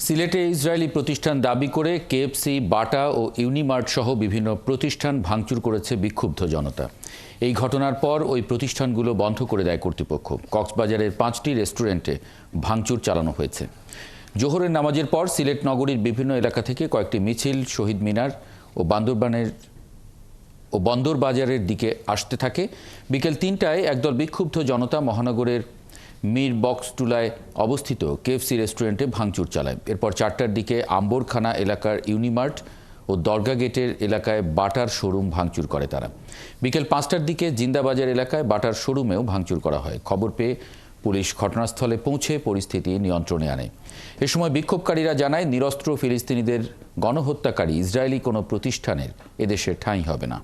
সিলেটে ইসরায়েলি প্রতিষ্ঠান দাবি করে কেএফসি, বাটা ও ইউনিমার্ট সহ বিভিন্ন প্রতিষ্ঠান ভাঙচুর করেছে বিক্ষুব্ধ জনতা। এই ঘটনার পর ওই প্রতিষ্ঠানগুলো বন্ধ করে দেয় কর্তৃপক্ষ। কক্সবাজারের 5টি রেস্টুরেন্টে ভাঙচুর চালানো হয়েছে। জোহরের নামাজের পর সিলেট নগরীর বিভিন্ন এলাকা থেকে কয়েকটি মিছিল শহীদ মিনার ও বন্দরবাজারের দিকে আসতে থাকে। বিকেল 3টায় একদল বিক্ষুব্ধ জনতা মহানগরের মীর বক্সটুলায় অবস্থিত কেএফসি রেস্টুরেন্টে ভাঙচুর চালায়। এরপর 4টার দিকে আম্বরখানা এলাকার ইউনিমার্ট ও দরগা গেটের এলাকায় বাটার শোরুম ভাঙচুর করে তারা। বিকেল 5টার দিকে জিন্দাবাজার এলাকায় বাটার শোরুমেও ভাঙচুর করা হয়। খবর পেয়ে পুলিশ ঘটনাস্থলে পৌঁছে পরিস্থিতি নিয়ন্ত্রণে আনে। এ সময় বিক্ষোভকারীরা জানায়, নিরস্ত্র ফিলিস্তিনিদের গণহত্যাকারী ইসরায়েলি কোনো প্রতিষ্ঠানের এদেশে ঠাঁই হবে না।